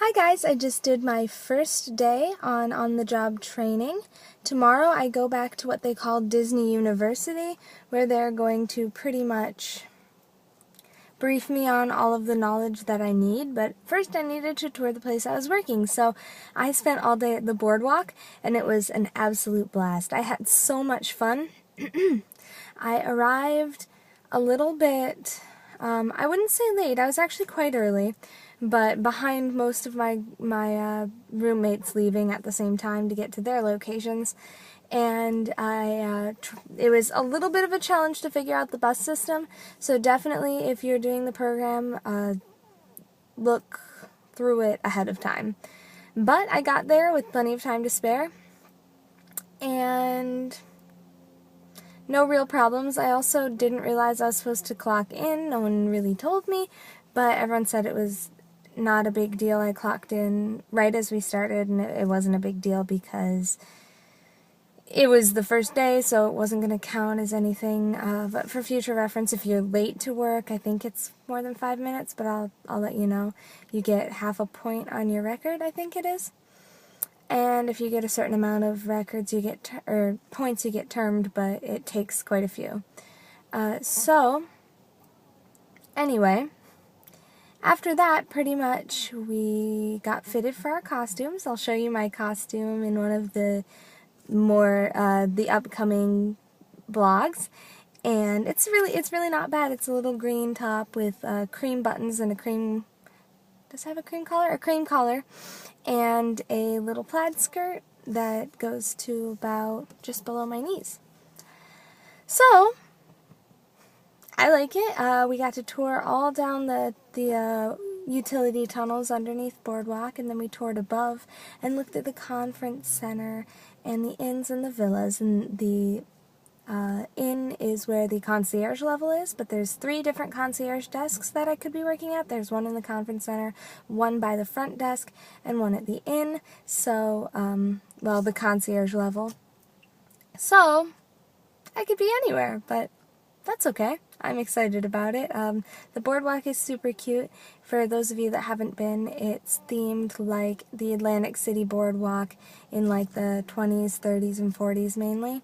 Hi guys, I just did my first day on on-the-job training. Tomorrow I go back to what they call Disney University, where they're going to pretty much brief me on all of the knowledge that I need, but first I needed to tour the place I was working, so I spent all day at the boardwalk, and it was an absolute blast. I had so much fun. I arrived a little bit, I wouldn't say late, I was actually quite early, but behind most of my roommates leaving at the same time to get to their locations, and it was a little bit of a challenge to figure out the bus system, so definitely if you're doing the program, look through it ahead of time. But I got there with plenty of time to spare, and no real problems. I also didn't realize I was supposed to clock in. No one really told me, but everyone said it was not a big deal. I clocked in right as we started, and it wasn't a big deal because it was the first day, so it wasn't going to count as anything. But for future reference, if you're late to work, I think it's more than 5 minutes, but I'll let you know. You get half a point on your record, I think it is. And if you get a certain amount of records, you get points, you get termed, but it takes quite a few. So anyway, after that, pretty much we got fitted for our costumes. I'll show you my costume in one of the more the upcoming vlogs, and it's really not bad. It's a little green top with cream buttons and a cream. Does it have a cream collar? A cream collar, and a little plaid skirt that goes to about just below my knees. So I like it. We got to tour all down the utility tunnels underneath Boardwalk, and then we toured above and looked at the conference center and the inns and the villas. And the inn is where the concierge level is, but there's 3 different concierge desks that I could be working at. There's one in the conference center, one by the front desk, and one at the inn. So, well, the concierge level. So I could be anywhere, but that's okay. I'm excited about it. The boardwalk is super cute. For those of you that haven't been, it's themed like the Atlantic City boardwalk in like the 20s, 30s, and 40s mainly.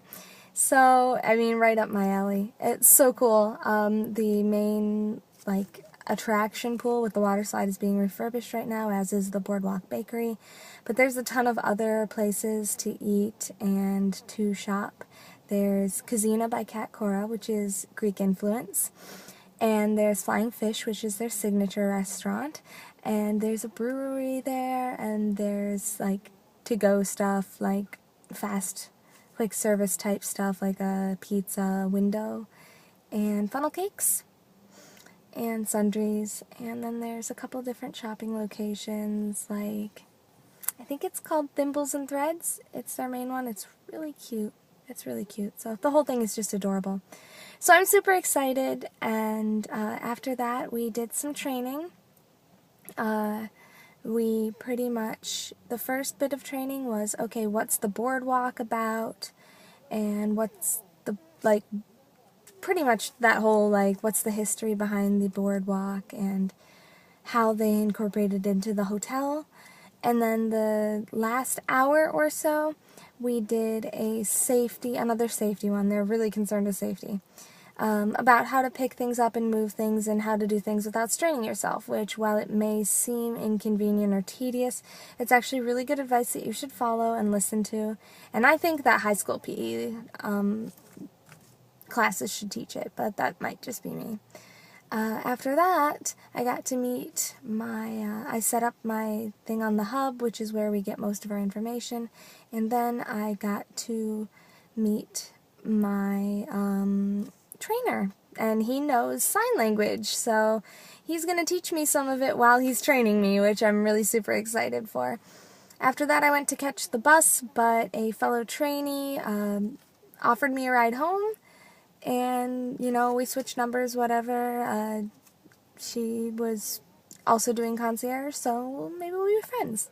So, I mean, right up my alley. It's so cool. The main like attraction pool with the water slide is being refurbished right now, as is the Boardwalk Bakery. But there's a ton of other places to eat and to shop. There's Kazina by Cat Cora, which is Greek influence, and there's Flying Fish, which is their signature restaurant, and there's a brewery there, and there's like to-go stuff, like fast, quick service type stuff, like a pizza window, and funnel cakes, and sundries, and then there's a couple different shopping locations, like, I think it's called Thimbles and Threads. It's their main one. It's really cute. It's really cute. So the whole thing is just adorable. So I'm super excited, and after that we did some training. We pretty much, the first bit of training was, okay, what's the boardwalk about, and what's the, like, pretty much that whole, like, what's the history behind the boardwalk and how they incorporated it into the hotel. And then the last hour or so, we did another safety one. They're really concerned with safety. About how to pick things up and move things and how to do things without straining yourself, which, while it may seem inconvenient or tedious, it's actually really good advice that you should follow and listen to. And I think that high school PE classes should teach it, but that might just be me. After that, I got to meet I set up my thing on the hub, which is where we get most of our information, and then I got to meet my trainer, and he knows sign language, so he's going to teach me some of it while he's training me, which I'm really super excited for. After that, I went to catch the bus, but a fellow trainee offered me a ride home. And, you know, we switched numbers, whatever. She was also doing concierge, so maybe we'll be friends.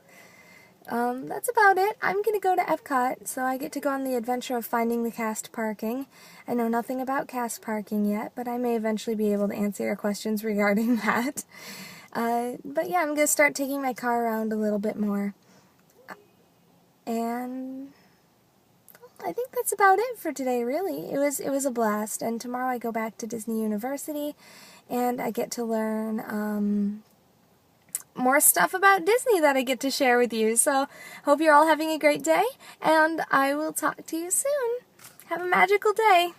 That's about it. I'm going to go to Epcot, so I get to go on the adventure of finding the cast parking. I know nothing about cast parking yet, but I may eventually be able to answer your questions regarding that. But yeah, I'm going to start taking my car around a little bit more. And I think that's about it for today, really. It was a blast, and tomorrow I go back to Disney University, and I get to learn more stuff about Disney that I get to share with you. So, hope you're all having a great day, and I will talk to you soon. Have a magical day.